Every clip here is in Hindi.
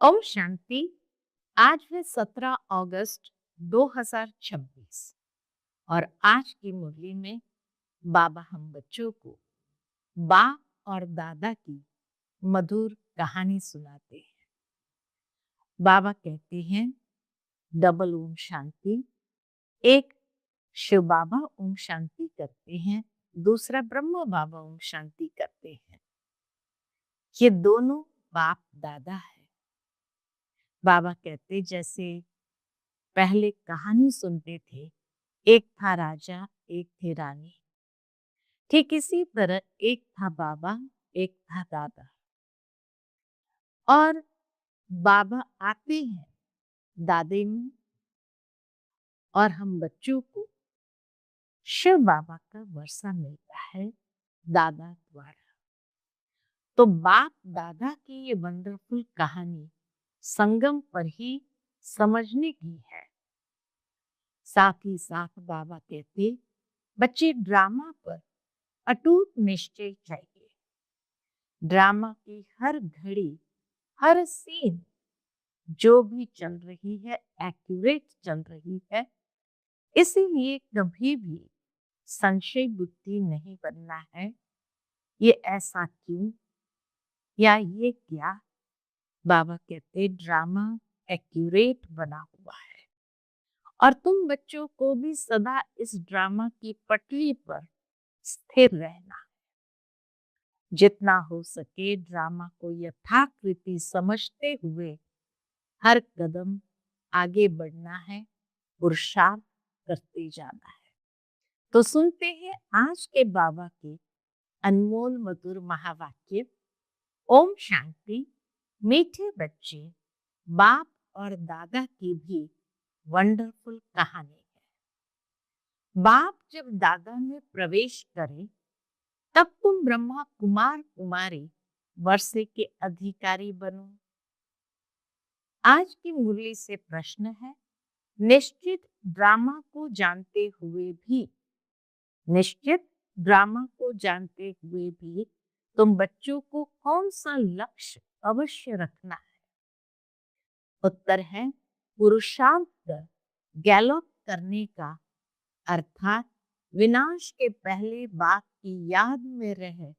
ओम शांति। आज है 17 अगस्त 2026 और आज की मुरली में बाबा हम बच्चों को बा और दादा की मधुर कहानी सुनाते हैं। बाबा कहते हैं डबल ओम शांति। एक शिव बाबा ओम शांति करते हैं, दूसरा ब्रह्म बाबा ओम शांति करते हैं। ये दोनों बाप दादा है। बाबा कहते जैसे पहले कहानी सुनते थे, एक था राजा, एक थी रानी। ठीक इसी तरह एक था बाबा, एक था दादा। और बाबा आते हैं दादे में और हम बच्चों को शिव बाबा का वर्षा मिलता है दादा द्वारा। तो बाप दादा की ये वंडरफुल कहानी संगम पर ही समझने की है। साथ ही साथ बाबा कहते बच्चे ड्रामा पर अटूट निश्चय चाहिए। ड्रामा की हर घड़ी, हर सीन जो भी चल रही है एक्यूरेट चल रही है, इसीलिए कभी भी संशय बुद्धि नहीं बनना है। ये ऐसा क्यों या ये क्या। बाबा कहते ड्रामा एक्यूरेट बना हुआ है और तुम बच्चों को भी सदा इस ड्रामा की पटरी पर स्थिर रहना। जितना हो सके ड्रामा को यथाकृति समझते हुए हर कदम आगे बढ़ना है, पुरुषार्थ करते जाना है। तो सुनते हैं आज के बाबा के अनमोल मधुर महावाक्य। ओम शांति। मीठे बच्चे, बाप और दादा की भी वंडरफुल कहानी है। बाप जब दादा में प्रवेश करे तब तुम ब्रह्मा कुमार कुमारी वर्षे के अधिकारी बनो। आज की मुरली से प्रश्न है, निश्चित ड्रामा को जानते हुए भी, निश्चित ड्रामा को जानते हुए भी तुम बच्चों को कौन सा लक्ष्य अवश्य रखना है। उत्तर है पुरुषार्थ कर गैलोप करने का, अर्थात विनाश के पहले बाप की याद में रह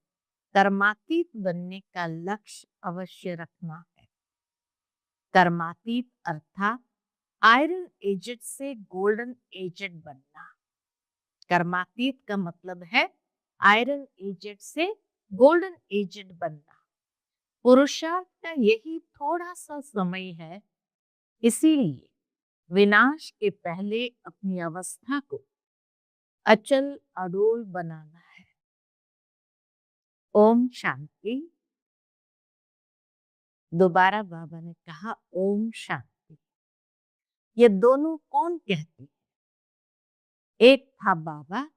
कर्मातीत बनने का लक्ष्य अवश्य रखना है। कर्मातीत अर्थात आयरन एजेड से गोल्डन एजेड बनना। कर्मातीत का मतलब है आयरन एजेड से गोल्डन एजेड बनना। पुरुषार्थ का यही थोड़ा सा समय है, इसीलिए विनाश के पहले अपनी अवस्था को अचल अडोल बनाना है। ओम शांति। दोबारा बाबा ने कहा ओम शांति। ये दोनों कौन कहते हैं? एक था बाबा,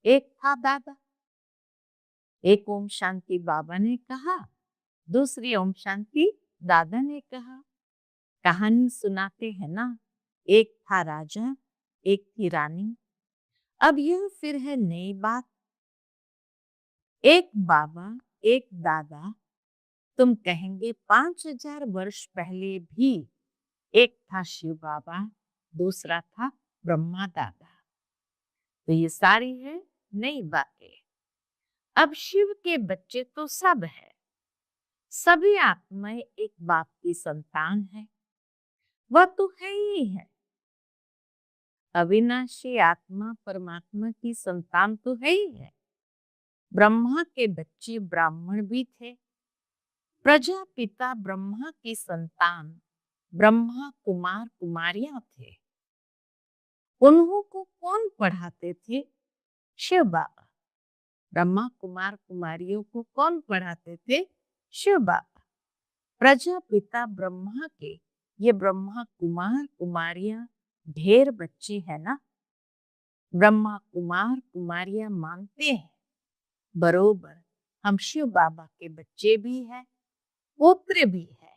एक था दादा। एक ओम शांति बाबा ने कहा, दूसरी ओम शांति दादा ने कहा। कहानी सुनाते हैं ना, एक था राजा, एक थी रानी। अब यह फिर है नई बात। एक बाबा, एक दादा। तुम कहेंगे 5000 वर्ष पहले भी एक था शिव बाबा, दूसरा था ब्रह्मा दादा। तो ये सारी है नई बातें। अब शिव के बच्चे तो सब है, सभी आत्माएं एक बाप की संतान है। वह तो है ही है। अविनाशी आत्मा परमात्मा की संतान तो है ही है। ब्रह्मा के बच्चे ब्राह्मण भी थे। प्रजापिता ब्रह्मा की संतान ब्रह्मा कुमार कुमारियां थे। उन्हों को कौन पढ़ाते थे? शिव बाबा। ब्रह्मा कुमार कुमारियों को कौन पढ़ाते थे? शिव बाबा। प्रजापिता ब्रह्मा के ये ब्रह्मा कुमार कुमारियां ढेर बच्चे हैं ना। ब्रह्मा कुमार कुमारियां मानते हैं बरोबर हम शिव बाबा के बच्चे भी हैं, पोत्र भी है।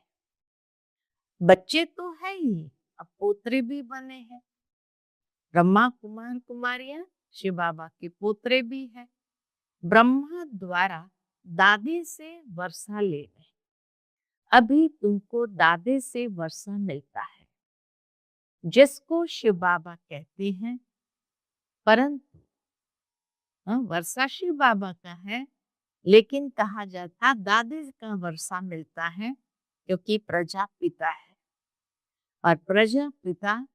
बच्चे तो है ही, अब पोत्रे भी बने हैं। ब्रह्मा कुमार कुमारियां शिव बाबा के पोत्रे भी हैं। ब्रह्मा द्वारा दादी से वर्षा ले रहे। अभी तुमको दादे से वर्षा मिलता है, जिसको शिव बाबा कहते हैं। परंतु वर्षा शिव बाबा का है, लेकिन कहा जाता दादे का वर्षा मिलता है, क्योंकि प्रजापिता है और प्रजापिता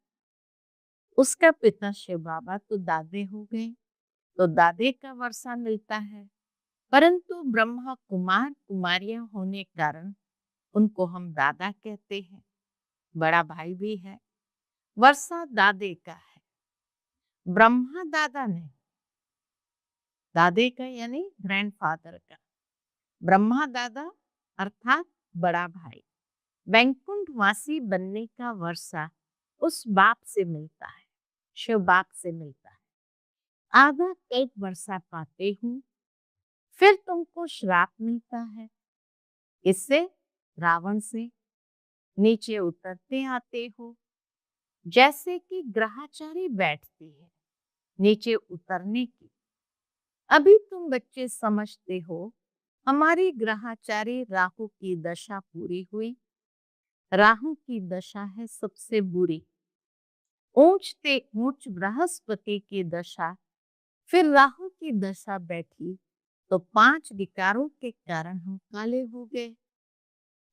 उसका पिता शिव बाबा तो दादे हो गए, तो दादे का वर्षा मिलता है। परंतु ब्रह्मा कुमार कुमारियां होने के कारण उनको हम दादा कहते हैं। बड़ा भाई भी है। वर्षा दादे का है, ब्रह्मा दादा नहीं। दादे का यानी ग्रैंडफादर का, ब्रह्मा दादा अर्थात बड़ा भाई। वैकुंठवासी बनने का वर्षा उस बाप से मिलता है, शिव बाप से मिलता है। आधा एक वर्षा पाते हूँ, फिर तुमको श्राप मिलता है। इससे रावण से नीचे उतरते आते हो, जैसे कि ग्रहाचारी बैठती है नीचे उतरने की। अभी तुम बच्चे समझते हो, हमारी ग्रहाचारी राहु की दशा पूरी हुई। राहु की दशा है सबसे बुरी। ऊंचते ऊंच बृहस्पति की दशा, फिर राहु की दशा बैठी, तो 5 विकारों के कारण हम काले हो गए।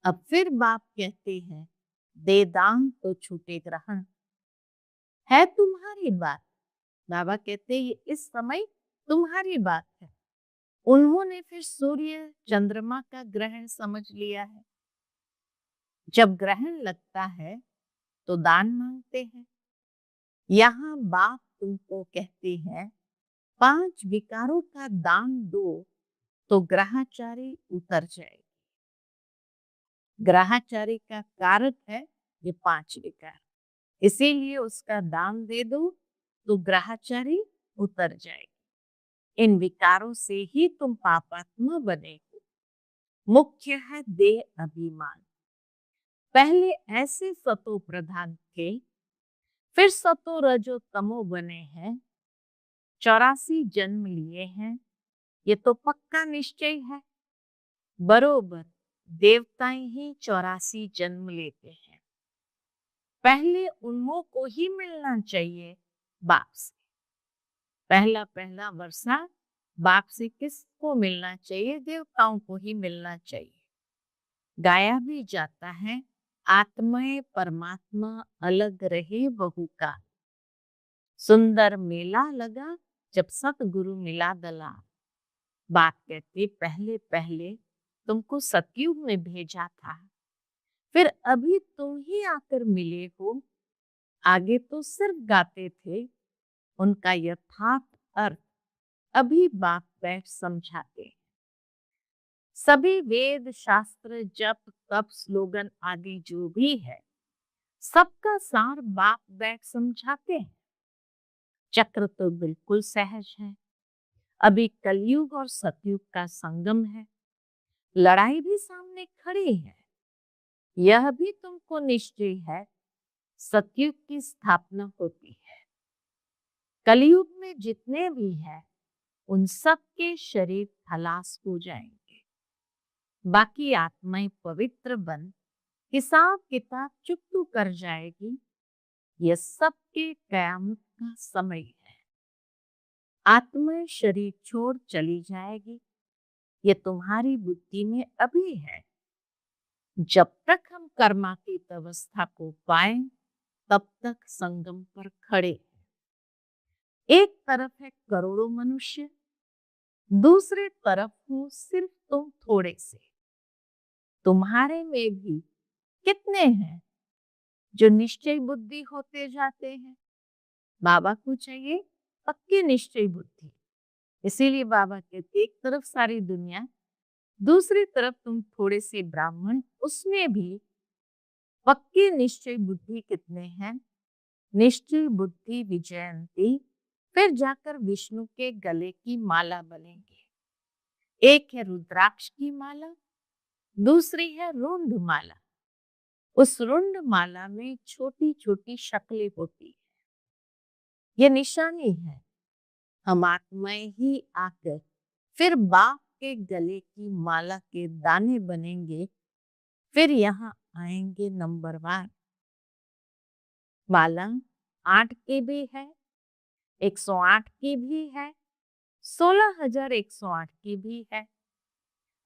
अब फिर बाप कहते हैं, दे दान तो छूटे ग्रहण। है तुम्हारी बात। बाबा कहते हैं इस समय तुम्हारी बात है। उन्होंने फिर सूर्य चंद्रमा का ग्रहण समझ लिया है। जब ग्रहण लगता है तो दान मांगते हैं। यहाँ बाप तुमको कहते हैं 5 विकारों का दान दो, तो ग्रहाचारी उतर जाएगी। ग्रहाचारी का कारक है ये 5 विकार, इसीलिए उसका दान दे दो तो ग्रहाचारी उतर जाएगी। इन विकारों से ही तुम पापात्मा बने हो। मुख्य है देह अभिमान। पहले ऐसे सतो प्रधान थे, फिर सतो रजो तमो बने हैं। 84 जन्म लिए हैं, ये तो पक्का निश्चय है। बरोबर देवताएं ही 84 जन्म लेते हैं। पहले उन्हों को ही मिलना चाहिए बाप से। पहला पहला वर्षा बाप से किसको मिलना चाहिए? देवताओं को ही मिलना चाहिए। गाया भी जाता है, आत्माएं परमात्मा अलग रहे बहू का। सुंदर मेला लगा जब सतगुरु मिला दला। बात कहते पहले पहले तुमको सतयुग में भेजा था, फिर अभी तुम ही आकर मिले हो। आगे तो सिर्फ गाते थे, उनका यथार्थ अर्थ अभी बाप बैठ समझाते। सभी वेद शास्त्र जप तप स्लोगन आदि जो भी है, सबका सार बाप बैठ समझाते हैं। चक्र तो बिल्कुल सहज है। अभी कलयुग और सतयुग का संगम है। लड़ाई भी सामने खड़ी है। यह भी तुमको निश्चय है, सतयुग की स्थापना होती है। कलयुग में जितने भी हैं, उन सब के शरीर खलास हो जाएंगे। बाकी आत्माएं पवित्र बन हिसाब किताब चुकतू कर जाएगी। यह सबके कयामत का समय है। आत्मा शरीर छोड़ चली जाएगी। ये तुम्हारी बुद्धि में अभी है। जब तक हम कर्मातीत अवस्था को पाए, तब तक संगम पर खड़े हैं। एक तरफ है करोड़ों मनुष्य, दूसरे तरफ हो सिर्फ तुम थोड़े से। तुम्हारे में भी कितने हैं जो निश्चय बुद्धि होते जाते हैं? बाबा को चाहिए पक्की निश्चय बुद्धि। इसीलिए बाबा कहते एक तरफ सारी दुनिया, दूसरी तरफ तुम थोड़े से ब्राह्मण, उसमें भी पक्की निश्चय बुद्धि कितने हैं? निश्चय बुद्धि विजयंती, फिर जाकर विष्णु के गले की माला बनेंगे। एक है रुद्राक्ष की माला, दूसरी है रुंड माला। उस रुंड माला में छोटी छोटी शक्लें होती है। ये निशानी है। हम आत्माएं ही आकर फिर बाप के गले की माला के दाने बनेंगे, फिर यहाँ आएंगे नंबरवार। माला 8 की भी है, 108 की भी है, 16,108 की भी है।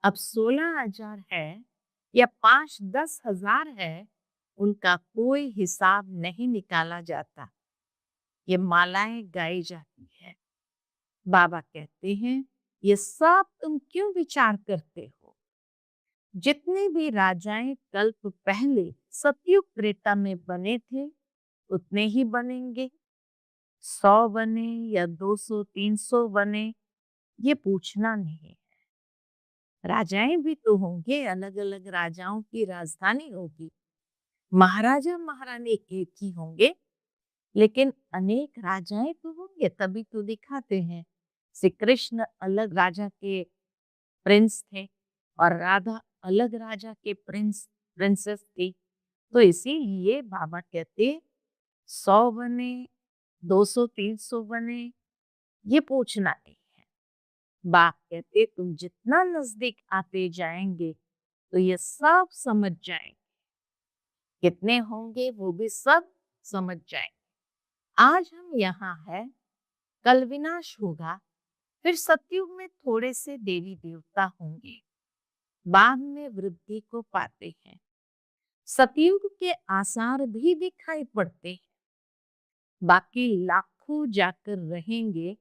अब 16,000 है या 5-10 हजार है, उनका कोई हिसाब नहीं निकाला जाता। ये मालाएं गाई जाती है। बाबा कहते हैं, ये सब तुम क्यों विचार करते हो? जितने भी राजाएं कल्प पहले सतयुग त्रेता में बने थे, उतने ही बनेंगे। 100 बने या 200 300 बने, ये पूछना नहीं है। राजाएं भी तो होंगे, अलग अलग राजाओं की राजधानी होगी। महाराजा महारानी एक ही होंगे, लेकिन अनेक राजाएं तो होंगे, तभी तो दिखाते हैं। श्री कृष्ण अलग राजा के प्रिंस थे और राधा अलग राजा के प्रिंसेस थी। तो इसीलिए बाबा कहते 100 बने 200-300 बने, ये पूछना नहीं है। बाप कहते तुम जितना नजदीक आते जाएंगे तो ये सब समझ जाएंगे। कितने होंगे वो भी सब समझ जाएंगे। आज हम यहाँ है, कल विनाश होगा, फिर सतयुग में थोड़े से देवी देवता होंगे, बाद में वृद्धि को पाते हैं। सतयुग के आसार भी दिखाई पड़ते हैं। बाकी लाखों जाकर रहेंगे,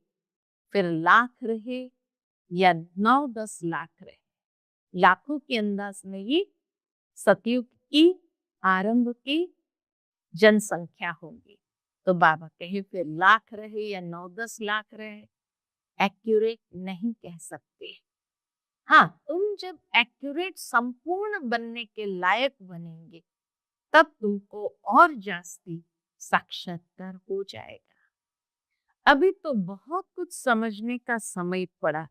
फिर लाख रहे या 9-10 लाख रहे, लाखों के अंदाज में ही सतयुग की आरंभ की जनसंख्या होगी। तो बाबा कहे फिर लाख रहे या 9-10 लाख रहे, एक्यूरेट नहीं कह सकते। हाँ, तुम जब एक्यूरेट संपूर्ण बनने के लायक बनेंगे, तब तुमको और जास्ती साक्षात्कार हो जाएगा। अभी तो बहुत कुछ समझने का समय पड़ा है।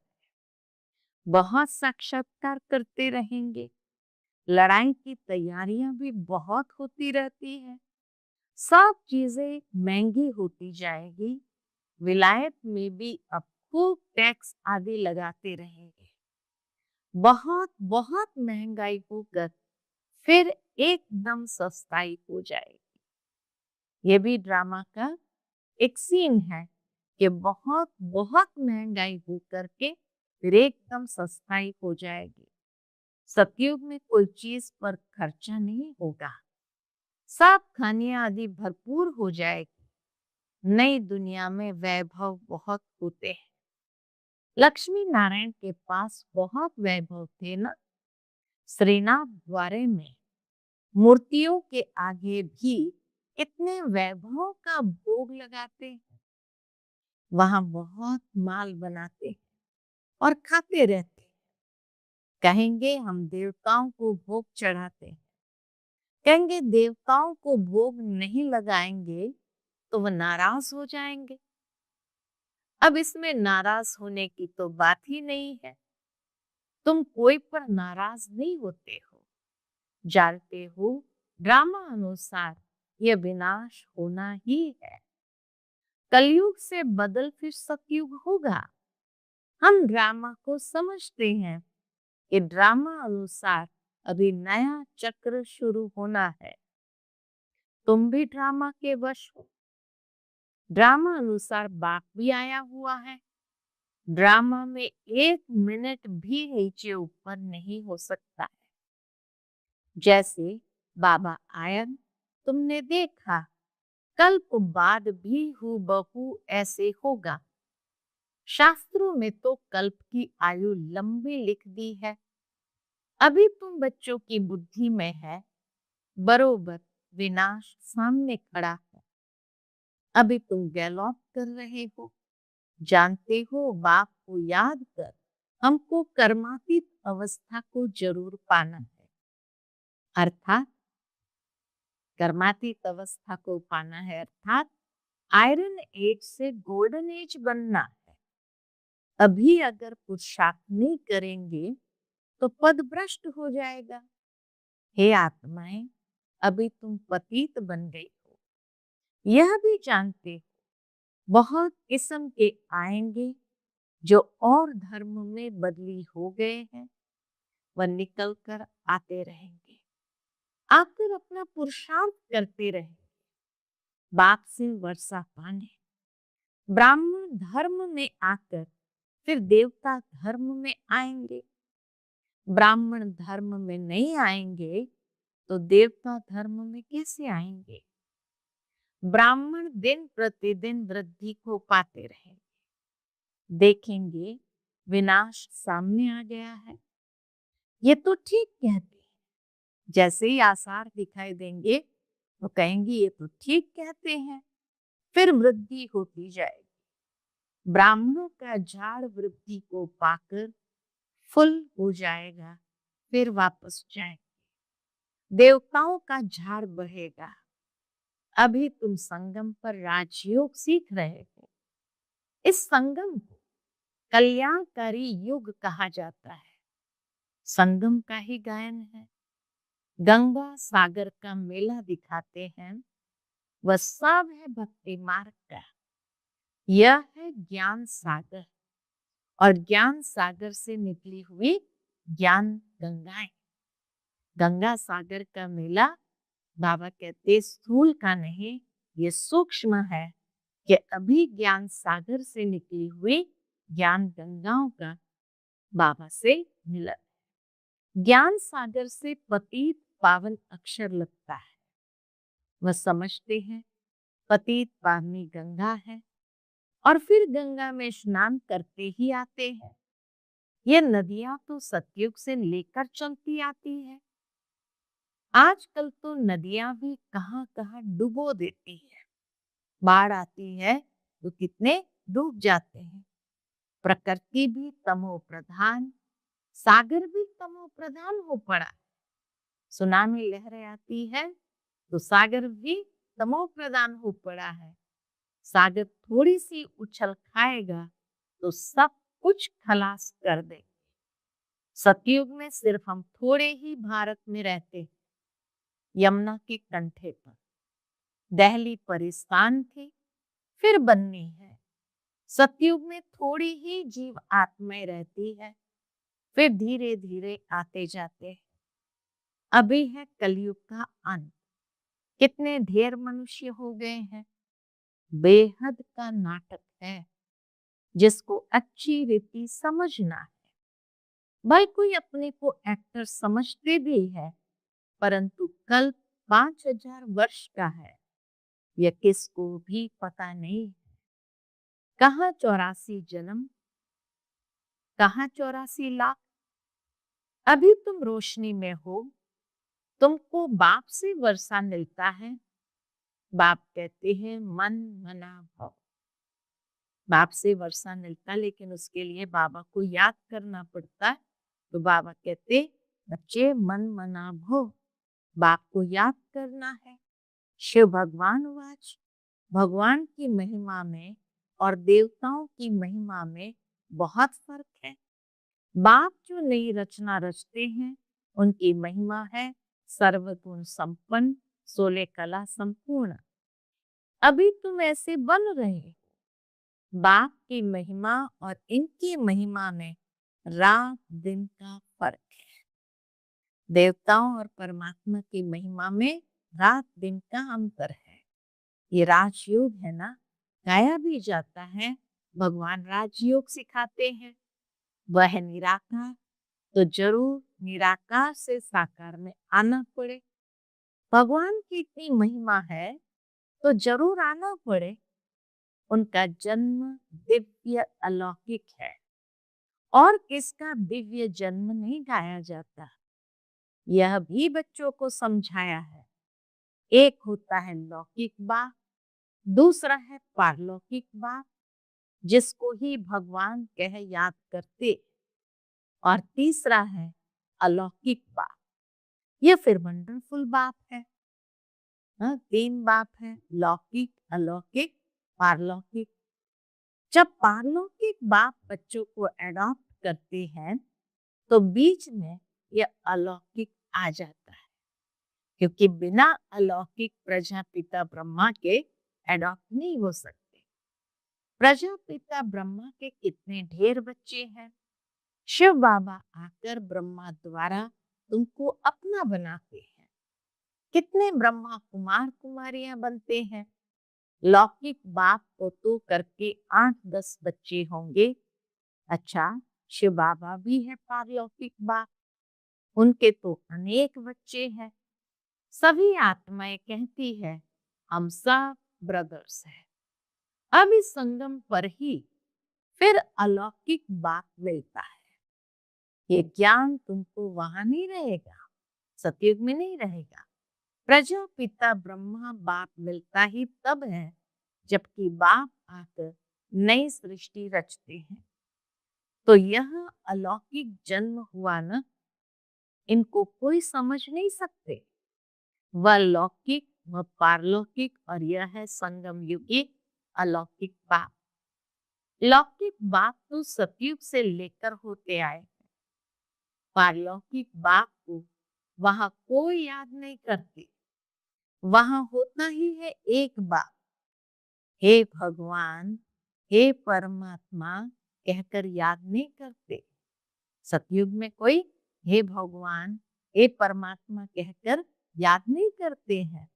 बहुत साक्षात्कार करते रहेंगे। लड़ाई की तैयारियां भी बहुत होती रहती है। सब चीजें महंगी होती जाएगी। विलायत में भी अब खूब टैक्स आदि लगाते रहेंगे। बहुत बहुत महंगाई होकर फिर एकदम सस्ताई हो जाएगी। ये भी ड्रामा का एक सीन है कि बहुत बहुत महंगाई हो करके फिर एकदम सस्ताई हो जाएगी। सतयुग में कोई चीज पर खर्चा नहीं होगा, सब खानियां आदि भरपूर हो जाएगी। नई दुनिया में वैभव बहुत होते हैं। लक्ष्मी नारायण के पास बहुत वैभव थे ना। श्रीनाथ द्वारे में मूर्तियों के आगे भी इतने वैभव का भोग लगाते हैं। वहां बहुत माल बनाते हैं और खाते रहते हैं। कहेंगे हम देवताओं को भोग चढ़ाते हैं, कहेंगे देवताओं को भोग नहीं लगाएंगे तो वह नाराज हो जाएंगे। अब इसमें नाराज होने की तो बात ही नहीं है। तुम कोई पर नाराज नहीं होते हो। जानते हो ड्रामा अनुसार यह विनाश होना ही है। कलयुग से बदल फिर सतयुग होगा। हम ड्रामा को समझते हैं कि ड्रामा अनुसार अभी नया चक्र शुरू होना है। तुम भी ड्रामा के वश हो। ड्रामा अनुसार बाप भी आया हुआ है। ड्रामा में 1 मिनट भी नीचे ऊपर नहीं हो सकता है। जैसे बाबा आयन तुमने देखा, कल्प बाद भी हूबहू ऐसे होगा। शास्त्रों में तो कल्प की आयु लंबी लिख दी है। अभी तुम बच्चों की बुद्धि में है, बरोबर विनाश सामने खड़ा है। अभी तुम गैलॉप कर रहे हो। जानते हो बाप को याद कर हमको कर्मातीत अवस्था को जरूर पाना है। अर्थात कर्मातीत अवस्था को पाना है, अर्थात आयरन एज से गोल्डन एज बनना है। अभी अगर पुरुषार्थ नहीं करेंगे तो पद भ्रष्ट हो जाएगा। हे आत्माएं, अभी तुम पतित बन गई हो। यह भी जानते हो बहुत किस्म के आएंगे जो और धर्म में बदली हो गए हैं, वह निकल कर आते रहेंगे। आकर अपना पुरुषार्थ करते रहे, बाप से वर्षा पाने। ब्राह्मण धर्म में आकर फिर देवता धर्म में आएंगे। ब्राह्मण धर्म में नहीं आएंगे तो देवता धर्म में कैसे आएंगे? ब्राह्मण दिन प्रतिदिन वृद्धि को पाते रहेंगे, देखेंगे विनाश सामने आ गया है। ये तो ठीक कहते हैं, जैसे ही आसार दिखाई देंगे तो कहेंगे ये तो ठीक कहते हैं, फिर वृद्धि होती जाएगी। ब्राह्मणों का झाड़ वृद्धि को पाकर फुल हो जाएगा, फिर वापस जाएंगे। देवताओं का झाड़ बढ़ेगा। अभी तुम संगम पर राजयोग सीख रहे हो। इस संगम को कल्याणकारी युग कहा जाता है। संगम का ही गायन है। गंगा सागर का मेला दिखाते हैं, वह सब है भक्ति मार्ग का। यह है ज्ञान सागर, और ज्ञान सागर से निकली हुई ज्ञान गंगाएं। गंगा सागर का मेला बाबा कहते स्थूल का नहीं, ये सूक्ष्म है कि अभी ज्ञान सागर से निकली हुई ज्ञान गंगाओं का बाबा से मिलन। ज्ञान सागर से पतित पावन अक्षर लगता है। वह समझते हैं पतित पावनी गंगा है, और फिर गंगा में स्नान करते ही आते हैं। ये नदियां तो सतयुग से लेकर चलती आती है। आजकल तो नदियां भी कहां कहां डुबो देती है। बाढ़ आती है तो कितने डूब जाते हैं। प्रकृति भी तमो प्रधान, सागर भी तमो प्रधान हो पड़ा। सुनामी लहरें आती है तो सागर भी तमो प्रधान हो पड़ा है। सागर थोड़ी सी उछल खाएगा तो सब कुछ खलास कर दे। सतयुग में सिर्फ हम थोड़े ही भारत में रहते। यमुना के कंठे पर दिल्ली परेशान थी, फिर बन्नी है। सतयुग में थोड़ी ही जीव आत्माएं रहती है, फिर धीरे धीरे आते जाते हैं। अभी है कलयुग का अंत। कितने ढेर मनुष्य हो गए हैं। बेहद का नाटक है, जिसको अच्छी रीति समझना है। भाई कोई अपने को एक्टर समझते भी है, परंतु कल 5000 वर्ष का है, यह किसको भी पता नहीं है। कहाँ 84 जन्म, कहाँ 84 लाख। अभी तुम रोशनी में हो, तुमको बाप से वर्षा मिलता है। बाप कहते हैं मन मना भव। बाप से वर्षा मिलता, लेकिन उसके लिए बाबा को याद करना पड़ता है। तो बाबा कहते बच्चे मन मना भव, बाप को याद करना है। शिव भगवान वाच, भगवान की महिमा में और देवताओं की महिमा में बहुत फर्क है। बाप जो नई रचना रचते हैं, उनकी महिमा है सर्वगुण संपन्न, 16 कला संपूर्ण। अभी तुम ऐसे बन रहे हो। बाप की महिमा और इनकी महिमा में रात दिन का फर्क है। देवताओं और परमात्मा की महिमा में रात दिन का अंतर है। ये राजयोग है ना, गाया भी जाता है। भगवान राजयोग सिखाते हैं। वह है निराकार, तो जरूर निराकार से साकार में आना पड़े। भगवान की इतनी महिमा है तो जरूर आना पड़े। उनका जन्म दिव्य अलौकिक है, और किसका दिव्य जन्म नहीं गाया जाता। यह भी बच्चों को समझाया है। एक होता है लौकिक बाप, दूसरा है पारलौकिक बाप, जिसको ही भगवान कह याद करते, और तीसरा है अलौकिक बाप। यह फिर वंडरफुल बाप है। 3 बाप है, लौकिक, अलौकिक, पारलौकिक। जब पारलौकिक बाप बच्चों को एडॉप्ट करते हैं तो बीच में यह अलौकिक आ जाता है, क्योंकि बिना अलौकिक प्रजापिता ब्रह्मा के एडॉप्ट नहीं हो सकते। प्रजापिता ब्रह्मा के कितने ढेर बच्चे हैं। शिव बाबा आकर ब्रह्मा द्वारा तुमको अपना बनाते हैं। कितने ब्रह्मा कुमार कुमारियां बनते हैं। लौकिक बाप को तो करके 8-10 बच्चे होंगे। अच्छा, शिव बाबा भी है पारलौकिक बाप, उनके तो अनेक बच्चे हैं। सभी आत्माएं कहती है हम सब ब्रदर्स हैं। अब इस संगम पर ही फिर अलौकिक बात मिलता है। ये ज्ञान तुमको वहां नहीं रहेगा, सतयुग में नहीं रहेगा। प्रजापिता ब्रह्मा बाप मिलता ही तब है जबकि बाप आकर नई सृष्टि रचते हैं। तो यह अलौकिक जन्म हुआ न, इनको कोई समझ नहीं सकते। वह लौकिक, वह पारलौकिक और यह है संगम युगी अलौकिक बाप। लौकिक बाप तो सतयुग से लेकर होते आए हैं। पारलौकिक बाप को वहां कोई याद नहीं करते। वहां होता ही है एक बाप, हे भगवान, हे परमात्मा कहकर याद नहीं करते। सतयुग में कोई हे भगवान, हे परमात्मा कहकर याद नहीं करते हैं।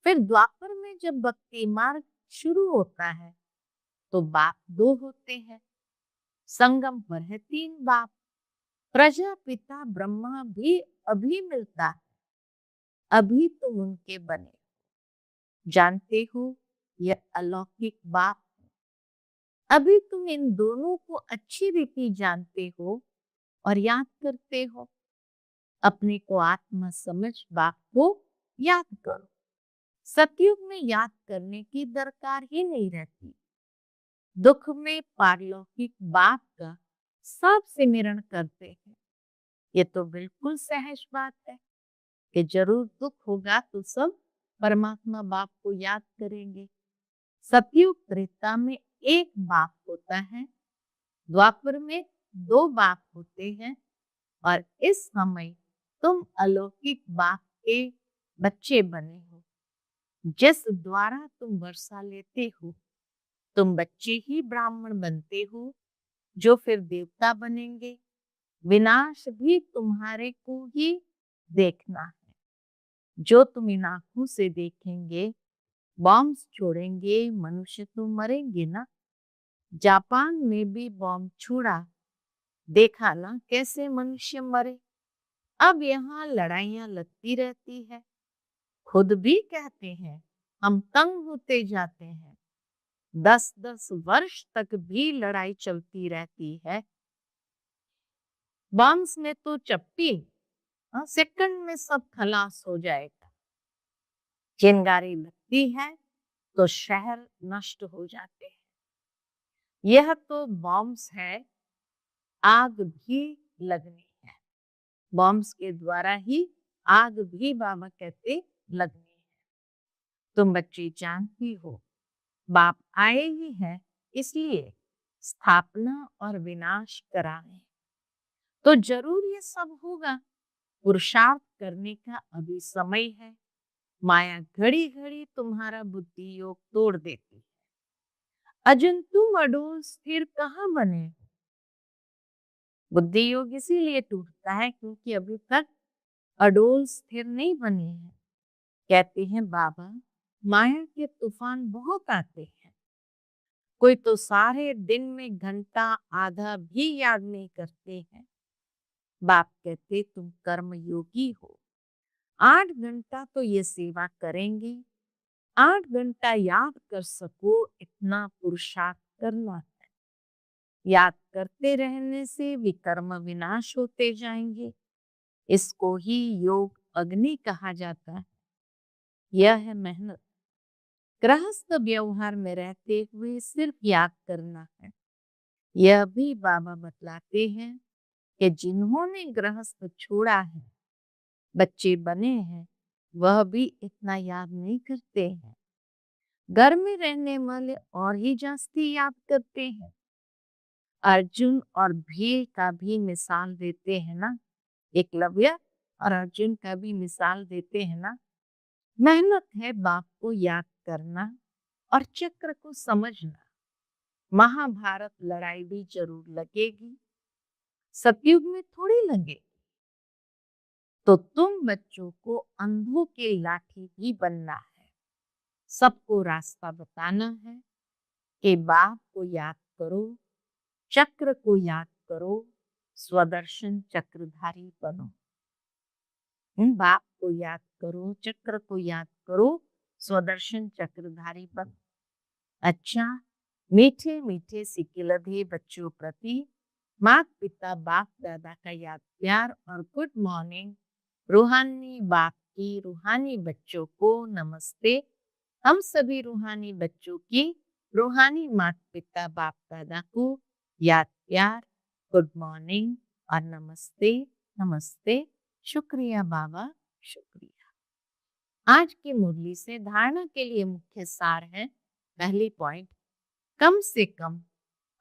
फिर द्वापर में जब भक्ति मार्ग शुरू होता है तो बाप 2 होते हैं। संगम पर है 3 बाप। प्रजापिता ब्रह्मा भी अभी मिलता है, अभी तुम उनके बने। जानते हो यह अलौकिक बाप है। अभी तुम इन दोनों को अच्छी रीति जानते हो और याद करते हो। अपने को आत्मा समझ बाप को याद करो। सतयुग में याद करने की दरकार ही नहीं रहती। दुख में पारलौकिक बाप का सब सिमरण करते हैं। ये तो बिल्कुल सहज बात है कि जरूर दुख होगा तो सब परमात्मा बाप को याद करेंगे। सतयुग त्रेता में एक बाप होता है, द्वापर में 2 बाप होते हैं और इस समय तुम अलौकिक बाप के बच्चे बने हो। जिस द्वारा तुम वर्षा लेते हो, तुम बच्चे ही ब्राह्मण बनते हो जो फिर देवता बनेंगे। विनाश भी तुम्हारे को ही देखना है। जो तुम इन आंखों से देखेंगे, बॉम्ब्स छोड़ेंगे, मनुष्य तो मरेंगे ना। जापान में भी बॉम्ब छोड़ा, देखा ना कैसे मनुष्य मरे। अब यहाँ लड़ाइयां लगती रहती है। खुद भी कहते हैं हम तंग होते जाते हैं। 10-10 वर्ष तक भी लड़ाई चलती रहती है। बॉम्ब्स में तो चप्पी सेकंड में सब खलास हो जाएगा। चिंगारी लगती है तो शहर नष्ट हो जाते हैं। यह तो बॉम्ब्स है, आग भी लगनी है। बॉम्ब्स के द्वारा ही आग भी बाबा कहते लगनी है। तुम बच्चे जानती हो बाप आए ही हैं, इसलिए स्थापना और विनाश कराने। तो जरूर ये सब होगा। पुरुषार्थ करने का अभी समय है। माया घड़ी घड़ी तुम्हारा बुद्धि योग तोड़ देती है। अजन तुम अडोल स्थिर कहाँ बने हो? बुद्धि योग इसीलिए टूटता है क्योंकि अभी तक अडोल स्थिर नहीं बने हैं। कहते हैं बाबा माया के तूफान बहुत आते हैं। कोई तो सारे दिन में घंटा आधा भी याद नहीं करते हैं। बाप कहते तुम कर्म योगी हो। 8 घंटा तो ये सेवा करेंगे। 8 घंटा याद कर सको इतना पुरुषार्थ करना है। याद करते रहने से विकर्म विनाश होते जाएंगे। इसको ही योग अग्नि कहा जाता है। यह है मेहनत। गृहस्थ व्यवहार में रहते हुए सिर्फ याद करना है। यह भी बाबा बतलाते हैं कि जिन्होंने गृहस्थ छोड़ा है, बच्चे बने हैं, वह भी इतना याद नहीं करते हैं। घर में रहने वाले और ही जास्ती याद करते हैं। अर्जुन और भील का भी मिसाल देते हैं ना। एकलव्य और अर्जुन का भी मिसाल देते हैं ना। मेहनत है बाप को याद करना और चक्र को समझना। महाभारत लड़ाई भी जरूर लगेगी, सतयुग में थोड़ी लगेगी। तो तुम बच्चों को अंधों की लाठी ही बनना है। सबको रास्ता बताना है कि बाप को याद करो, चक्र को याद करो, स्वदर्शन चक्रधारी बनो। बाप को याद करो, चक्र को याद करो, स्वदर्शन चक्रधारी बनो। अच्छा, मीठे मीठे सिकिलधे बच्चों प्रति माता पिता बाप दादा का याद प्यार और गुड मॉर्निंग। रूहानी बाप की रूहानी बच्चों को नमस्ते। हम सभी रूहानी बच्चों की रूहानी माता पिता बाप दादा को याद प्यार, गुड मॉर्निंग और नमस्ते। नमस्ते। शुक्रिया बाबा, शुक्रिया। आज की मुरली से धारणा के लिए मुख्य सार है। पहली पॉइंट, कम से कम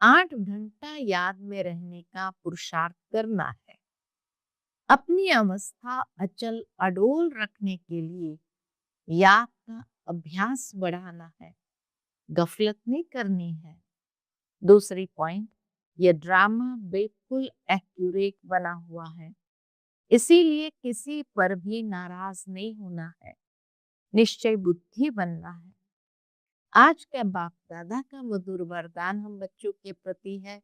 8 घंटा याद में रहने का पुरुषार्थ करना है। अपनी अवस्था अचल अडोल रखने के लिए याद का अभ्यास बढ़ाना है, गफलत नहीं करनी है। दूसरी पॉइंट, यह ड्रामा बिल्कुल एक्यूरेट बना हुआ है, इसीलिए किसी पर भी नाराज नहीं होना है, निश्चय बुद्धि बनना है। आज का बाप दादा का मधुर वरदान हम बच्चों के प्रति है,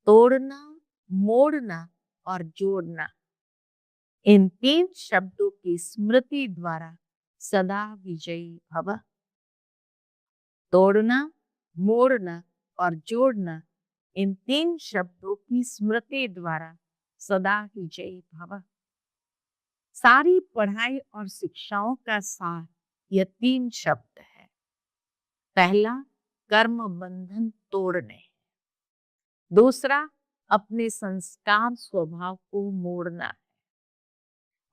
तोड़ना, मोड़ना और जोड़ना। इन 3 शब्दों की स्मृति द्वारा सदा विजयी भव। तोड़ना, मोड़ना और जोड़ना, इन 3 शब्दों की स्मृति द्वारा सदा विजयी भव। सारी पढ़ाई और शिक्षाओं का सार यह 3 शब्द है। पहला, कर्म बंधन तोड़ने। दूसरा, अपने संस्कार स्वभाव को मोड़ना है।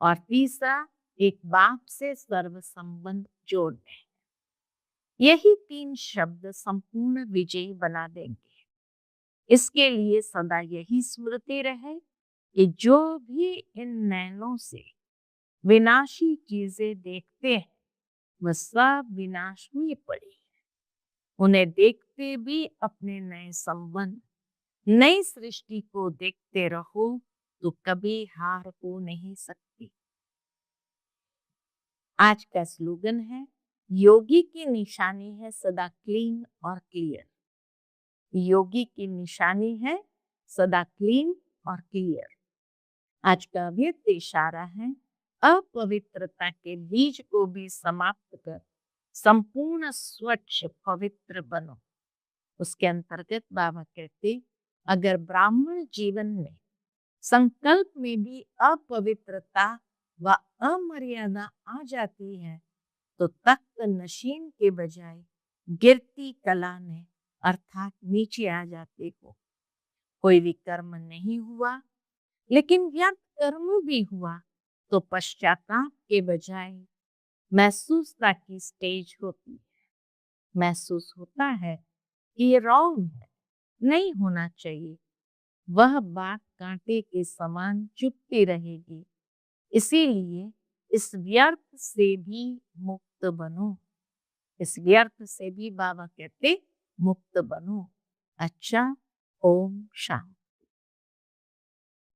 और तीसरा, एक बाप से सर्व संबंध जोड़ने। यही 3 शब्द संपूर्ण विजयी बना देंगे। इसके लिए सदा यही स्मृति रहे कि जो भी इन नैनों से विनाशी चीजें देखते हैं वह सब विनाश हुई पड़ी है। उन्हें देखते भी अपने नए संबंध, नई सृष्टि को देखते रहो तो कभी हार हो नहीं सकती। आज का स्लोगन है, योगी की निशानी है सदा क्लीन और क्लियर। योगी की निशानी है सदा क्लीन और क्लियर। आज का व्यक्त इशारा है, अपवित्रता के बीज को भी समाप्त कर संपूर्ण स्वच्छ पवित्र बनो। उसके अंतर्गत बाबा कहते, अगर ब्राह्मण जीवन में संकल्प में भी अपवित्रता व अमर्यादा आ जाती है तो तख्त नशीन के बजाय गिरती कला में अर्थात नीचे आ जाते हो। कोई भी कर्म नहीं हुआ लेकिन व्यर्थ कर्म भी हुआ तो पश्चाताप के बजाय महसूसता की स्टेज होती है। महसूस होता है कि ये रॉन्ग है, नहीं होना चाहिए। वह बात कांटे के समान चुभती रहेगी। इसीलिए इस व्यर्थ से भी मुक्त बनो। इस व्यर्थ से भी बाबा कहते मुक्त बनो। अच्छा, ओम शांति।